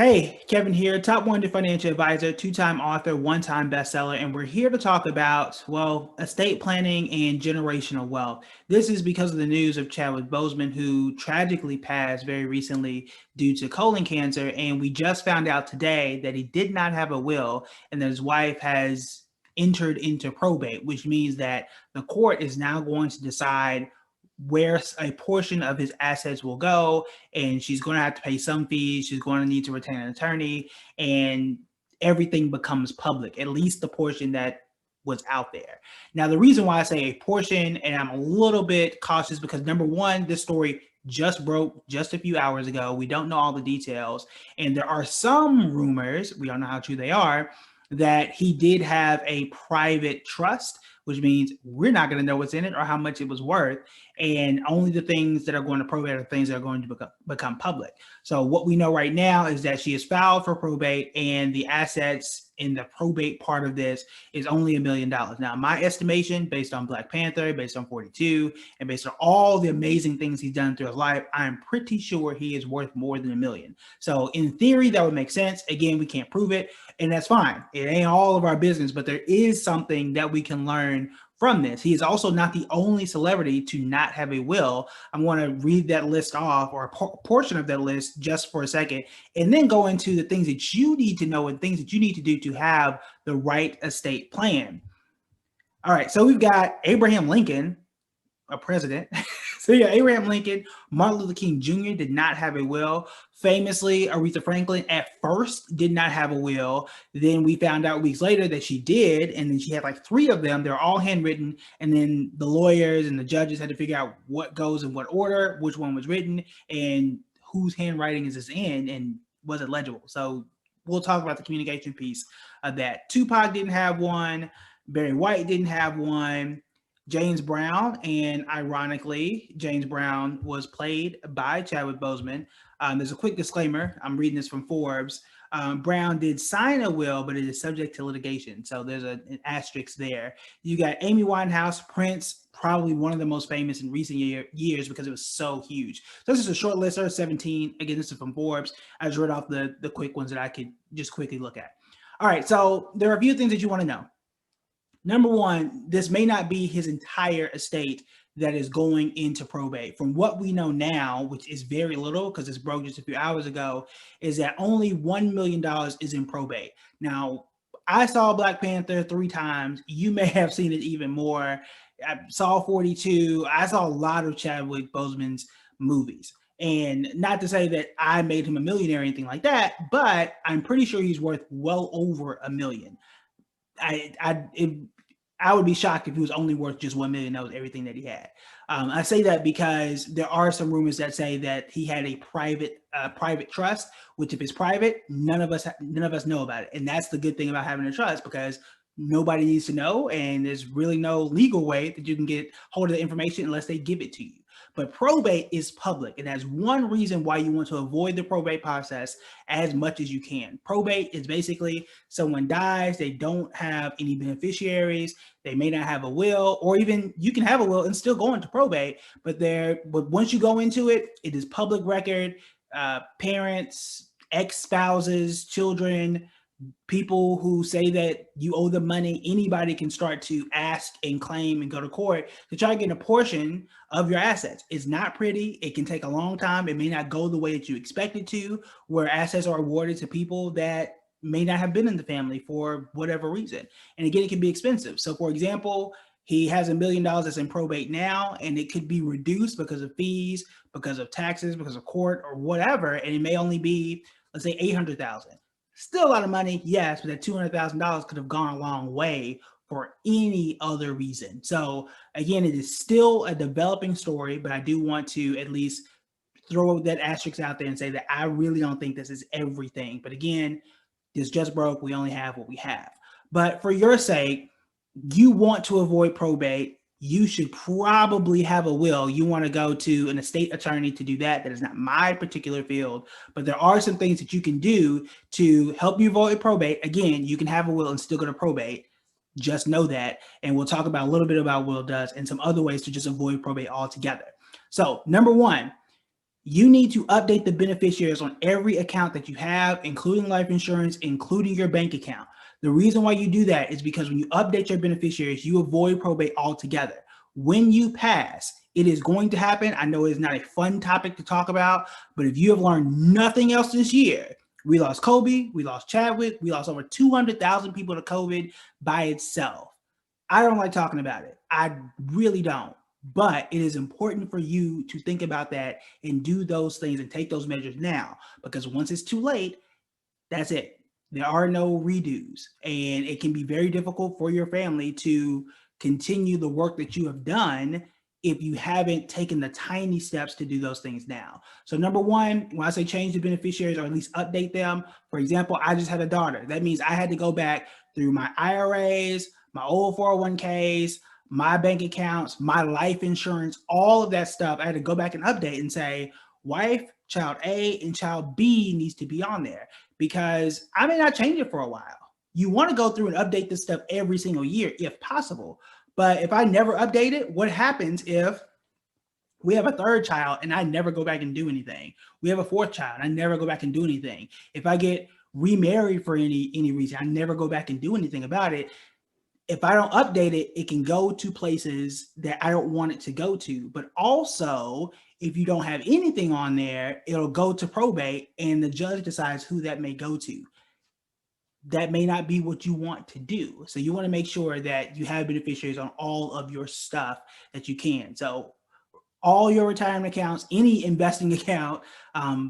Hey, Kevin here, top 100 financial advisor, two-time author, one-time bestseller, and we're here to talk about, well, estate planning and generational wealth. This is because of the news of Chadwick Boseman, who tragically passed very recently due to colon cancer, and we just found out today that he did not have a will and that his wife has entered into probate, which means that the court is now going to decide where a portion of his assets will go, and she's going to have to pay some fees. She's going to need to retain an attorney, and everything becomes public, at least the portion that was out there. Now, the reason why I say a portion, and I'm a little bit cautious because number one, this story just broke just a few hours ago. We don't know all the details, and there are some rumors, we don't know how true they are, that he did have a private trust, which means we're not going to know what's in it or how much it was worth. And only the things that are going to probate are things that are going to become public. So what we know right now is that she has filed for probate, and the assets in the probate part of this is only $1 million. Now, my estimation, based on Black Panther, based on 42, and based on all the amazing things he's done through his life, I'm pretty sure he is worth more than $1 million. So in theory, that would make sense. Again, we can't prove it, and that's fine. It ain't all of our business, but there is something that we can learn from this. He is also not the only celebrity to not have a will. I'm going to read that list off, or a portion of that list, just for a second, and then go into the things that you need to know and things that you need to do to have the right estate plan. All right, so we've got Abraham Lincoln, a president. So yeah, Abraham Lincoln, Martin Luther King Jr. did not have a will. Famously, Aretha Franklin at first did not have a will. Then we found out weeks later that she did, and then she had like 3 of them. They're all handwritten, and then the lawyers and the judges had to figure out what goes in what order, which one was written, and whose handwriting is this in, and was it legible. So we'll talk about the communication piece of that. Tupac didn't have one. Barry White didn't have one. James Brown, and ironically, James Brown was played by Chadwick Boseman. There's a quick disclaimer. I'm reading this from Forbes. Brown did sign a will, but it is subject to litigation. So there's an asterisk there. You got Amy Winehouse, Prince, probably one of the most famous in recent years because it was so huge. So this is a short list. There's 17. Again, this is from Forbes. I just read off the quick ones that I could just quickly look at. All right, so there are a few things that you want to know. Number one, this may not be his entire estate that is going into probate. From what we know now, which is very little because this broke just a few hours ago, is that only $1 million is in probate. Now, I saw Black Panther 3 times. You may have seen it even more. I saw 42. I saw a lot of Chadwick Boseman's movies. And not to say that I made him a millionaire or anything like that, but I'm pretty sure he's worth well over $1 million. I would be shocked if he was only worth just $1 million. That was everything that he had. I say that because there are some rumors that say that he had a private trust, which if it's private, none of us know about it. And that's the good thing about having a trust, because nobody needs to know, and there's really no legal way that you can get hold of the information unless they give it to you. But probate is public, and that's one reason why you want to avoid the probate process as much as you can. Probate is basically someone dies, they don't have any beneficiaries, they may not have a will, or even you can have a will and still go into probate, but once you go into it, it is public record. Parents, ex-spouses, children, people who say that you owe them money, anybody can start to ask and claim and go to court to try to get a portion of your assets. It's not pretty. It can take a long time. It may not go the way that you expect it to, where assets are awarded to people that may not have been in the family for whatever reason. And again, it can be expensive. So for example, he has $1 million that's in probate now, and it could be reduced because of fees, because of taxes, because of court or whatever. And it may only be, let's say, $800,000. Still a lot of money, yes, but that $200,000 could have gone a long way for any other reason. So again, it is still a developing story, but I do want to at least throw that asterisk out there and say that I really don't think this is everything. But again, this just broke. We only have what we have. But for your sake, you want to avoid probate. You should probably have a will. You want to go to an estate attorney to do that. That is not my particular field, but there are some things that you can do to help you avoid probate. Again, you can have a will and still go to probate. Just know that. And we'll talk about a little bit about what will does and some other ways to just avoid probate altogether. So number one, You need to update the beneficiaries on every account that you have, including life insurance, including your bank account. The reason why you do that is because when you update your beneficiaries, you avoid probate altogether. When you pass, it is going to happen. I know it's not a fun topic to talk about, but if you have learned nothing else this year, we lost Kobe, we lost Chadwick, we lost over 200,000 people to COVID by itself. I don't like talking about it. I really don't. But it is important for you to think about that and do those things and take those measures now, because once it's too late, that's it. There are no redos, and it can be very difficult for your family to continue the work that you have done if you haven't taken the tiny steps to do those things now. So number one, when I say change the beneficiaries or at least update them, for example, I just had a daughter. That means I had to go back through my IRAs, my old 401ks, my bank accounts, my life insurance, all of that stuff. I had to go back and update and say, wife, child A, and child B needs to be on there, because I may not change it for a while. You want to go through and update this stuff every single year if possible. But if I never update it, what happens if we have a third child and I never go back and do anything? We have a fourth child, I never go back and do anything. If I get remarried for any reason, I never go back and do anything about it. If I don't update it, it can go to places that I don't want it to go to. But also, if you don't have anything on there, it'll go to probate and the judge decides who that may go to. That may not be what you want to do. So you want to make sure that you have beneficiaries on all of your stuff that you can. So all your retirement accounts, any investing account,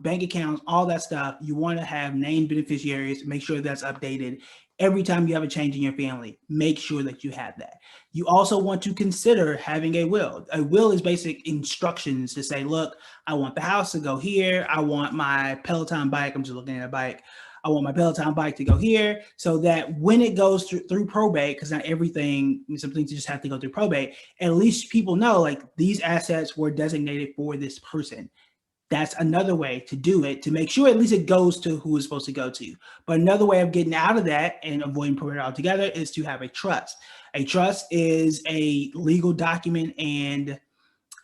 bank accounts, all that stuff, you want to have named beneficiaries. Make sure that's updated. Every time you have a change in your family, make sure that you have that. You also want to consider having a will. A will is basic instructions to say, look, I want the house to go here. I want my Peloton bike. I'm just looking at a bike. I want my Peloton bike to go here, so that when it goes through probate, because not everything, some things just have to go through probate, at least people know like these assets were designated for this person. That's another way to do it, to make sure at least it goes to who it's supposed to go to. But another way of getting out of that and avoiding probate altogether is to have a trust. A trust is a legal document and,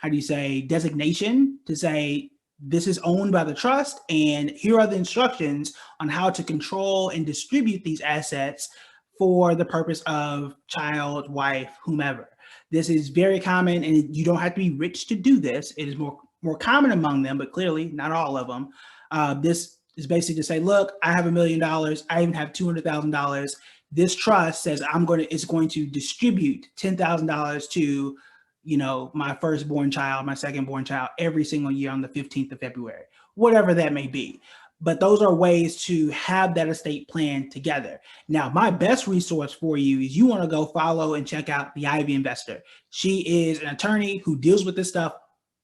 how do you say, designation to say, this is owned by the trust, and here are the instructions on how to control and distribute these assets for the purpose of child, wife, whomever. This is very common, and you don't have to be rich to do this. It is more common among them, but clearly not all of them. This is basically to say, look, I have $1 million. I even have $200,000. This trust says it's going to distribute $10,000 to, my firstborn child, my secondborn child, every single year on the 15th of February, whatever that may be. But those are ways to have that estate plan together. Now, my best resource for you is you want to go follow and check out the Ivy Investor. She is an attorney who deals with this stuff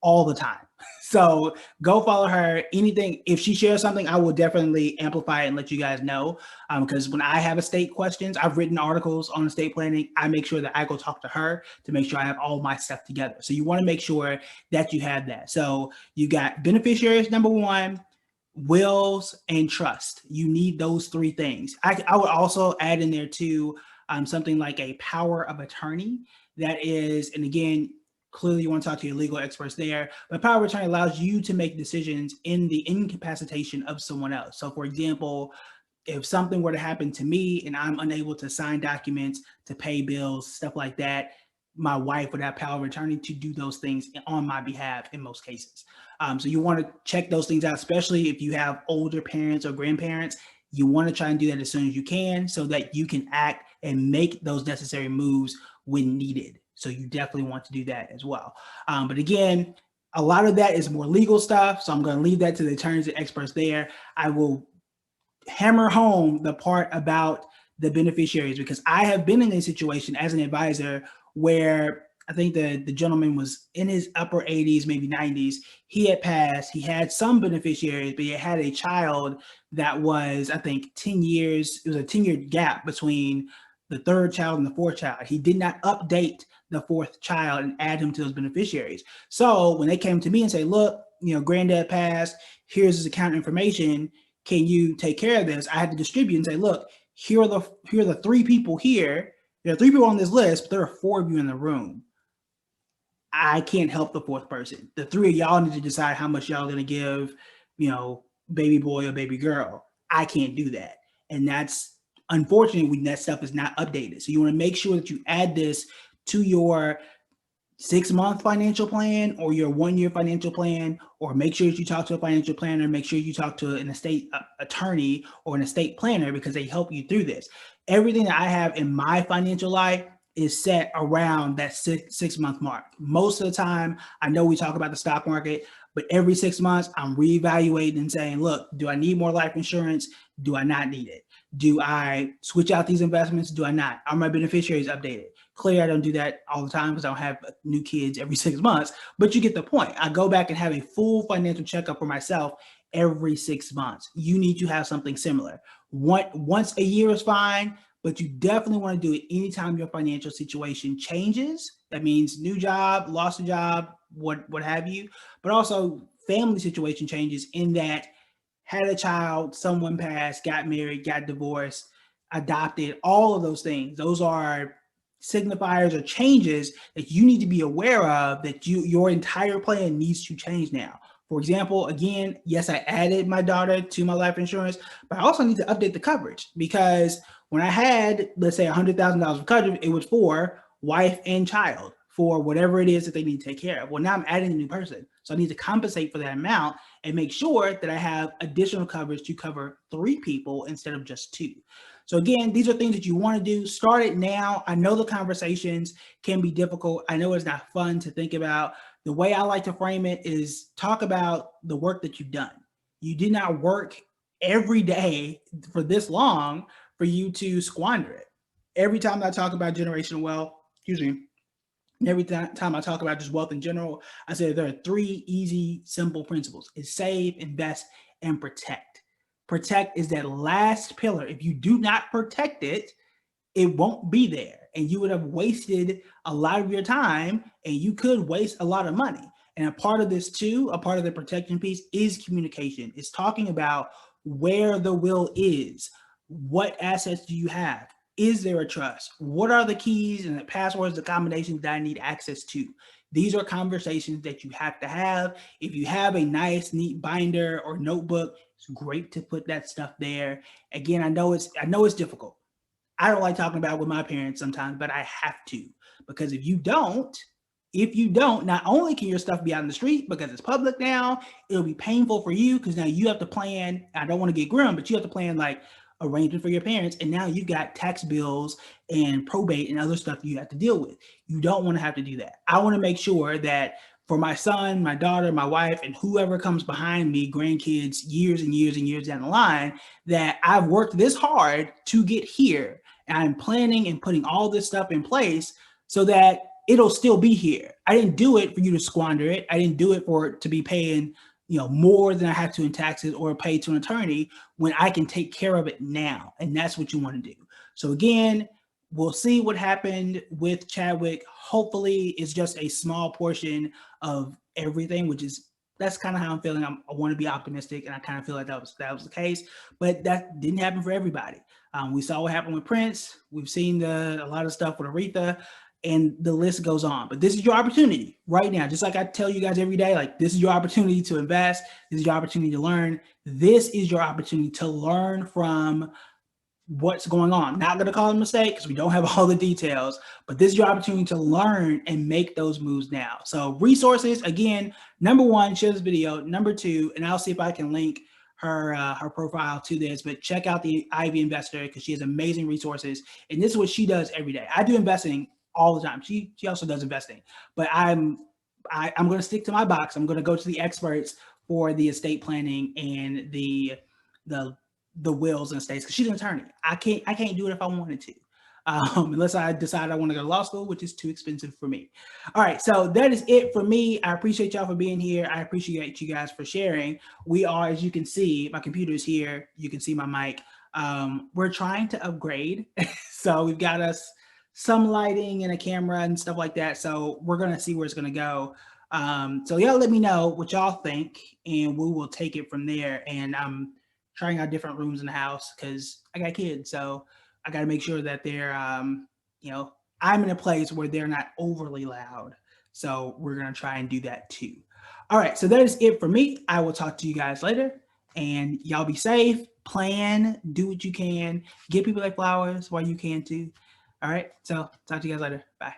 all the time. So go follow her. Anything, if she shares something, I will definitely amplify it and let you guys know. Because when I have estate questions, I've written articles on estate planning. I make sure that I go talk to her to make sure I have all my stuff together. So you want to make sure that you have that. So you got beneficiaries, number one, wills, and trust. You need those three things. I would also add in there too, something like a power of attorney. That is, and again, clearly you want to talk to your legal experts there, but power of attorney allows you to make decisions in the incapacitation of someone else. So for example, if something were to happen to me and I'm unable to sign documents, to pay bills, stuff like that, my wife would have power of attorney to do those things on my behalf in most cases. So you want to check those things out, especially if you have older parents or grandparents. You want to try and do that as soon as you can so that you can act and make those necessary moves when needed. So you definitely want to do that as well. But again, a lot of that is more legal stuff. So I'm going to leave that to the attorneys and experts there. I will hammer home the part about the beneficiaries, because I have been in a situation as an advisor where I think the gentleman was in his upper 80s, maybe 90s. He had passed. He had some beneficiaries, but he had a child that was, I think, 10 years. It was a 10-year gap between the third child and the fourth child. He did not update the fourth child and add him to those beneficiaries. So when they came to me and say, look, granddad passed, here's his account information, can you take care of this? I had to distribute and say, look, here are the three people here. There are three people on this list, but there are four of you in the room. I can't help the fourth person. The three of y'all need to decide how much y'all are going to give, baby boy or baby girl. I can't do that. And that's unfortunately when that stuff is not updated. So you want to make sure that you add this to your 6-month financial plan or your 1-year financial plan, or make sure that you talk to a financial planner, make sure you talk to an estate attorney or an estate planner because they help you through this. Everything that I have in my financial life is set around that 6 month mark. Most of the time, I know we talk about the stock market, but every 6 months I'm reevaluating and saying, look, do I need more life insurance? Do I not need it? Do I switch out these investments? Do I not? Are my beneficiaries updated? Clearly, I don't do that all the time because I don't have new kids every 6 months, but you get the point. I go back and have a full financial checkup for myself every 6 months. You need to have something similar. Once a year is fine, but you definitely want to do it anytime your financial situation changes. That means new job, lost a job, what have you, but also family situation changes in that had a child, someone passed, got married, got divorced, adopted, all of those things. Those are signifiers or changes that you need to be aware of that your entire plan needs to change now. For example, again, yes, I added my daughter to my life insurance, but I also need to update the coverage because when I had, let's say, $100,000 of coverage, it was for wife and child for whatever it is that they need to take care of. Well, now I'm adding a new person. So I need to compensate for that amount and make sure that I have additional coverage to cover 3 people instead of just 2. So again, these are things that you want to do. Start it now. I know the conversations can be difficult. I know it's not fun to think about. The way I like to frame it is talk about the work that you've done. You did not work every day for this long for you to squander it. Every time I talk about generational wealth, excuse me, every time I talk about just wealth in general, I say there are 3 easy, simple principles. It's save, invest, and protect. Protect is that last pillar. If you do not protect it, it won't be there. And you would have wasted a lot of your time and you could waste a lot of money. And a part of this too, a part of the protection piece is communication. It's talking about where the will is. What assets do you have? Is there a trust? What are the keys and the passwords, the combinations that I need access to? These are conversations that you have to have. If you have a nice, neat binder or notebook, it's great to put that stuff there. Again, I know it's difficult. I don't like talking about it with my parents sometimes, but I have to because if you don't, not only can your stuff be out in the street because it's public now, it'll be painful for you because now you have to plan. I don't want to get grim, but you have to plan like arrangement for your parents, and now you've got tax bills and probate and other stuff you have to deal with. You don't want to have to do that. I want to make sure that for my son, my daughter, my wife, and whoever comes behind me, grandkids, years and years and years down the line, that I've worked this hard to get here. And I'm planning and putting all this stuff in place so that it'll still be here. I didn't do it for you to squander it. I didn't do it for it to be paying, more than I have to in taxes or pay to an attorney when I can take care of it now. And that's what you want to do. So again, we'll see what happened with Chadwick. Hopefully it's just a small portion of everything, that's kind of how I'm feeling. I want to be optimistic, and I kind of feel like that was the case, but that didn't happen for everybody. We saw what happened with Prince. We've seen a lot of stuff with Aretha, and the list goes on. But this is your opportunity right now. Just like I tell you guys every day, like this is your opportunity to invest. This is your opportunity to learn. This is your opportunity to learn from what's going on. Not going to call it a mistake because we don't have all the details, but this is your opportunity to learn and make those moves now. So resources, again, number 1, share this video. Number 2, and I'll see if I can link her profile to this, but check out the Ivy Investor because she has amazing resources. And this is what she does every day. I do investing all the time. She also does investing, but I'm going to stick to my box. I'm going to go to the experts for the estate planning and the wills and estates because she's an attorney. I can't do it if I wanted to. Unless I decide I want to go to law school, which is too expensive for me. All right, so that is it for me. I appreciate y'all for being here. I appreciate you guys for sharing. We are, as you can see, my computer is here. You can see my mic. We're trying to upgrade. So we've got us some lighting and a camera and stuff like that. So we're going to see where it's going to go. So y'all let me know what y'all think, and we will take it from there. And I'm trying out different rooms in the house because I got kids. So I got to make sure that they're, I'm in a place where they're not overly loud. So we're going to try and do that too. All right. So that is it for me. I will talk to you guys later, and y'all be safe, plan, do what you can, give people their flowers while you can too. All right. So talk to you guys later. Bye.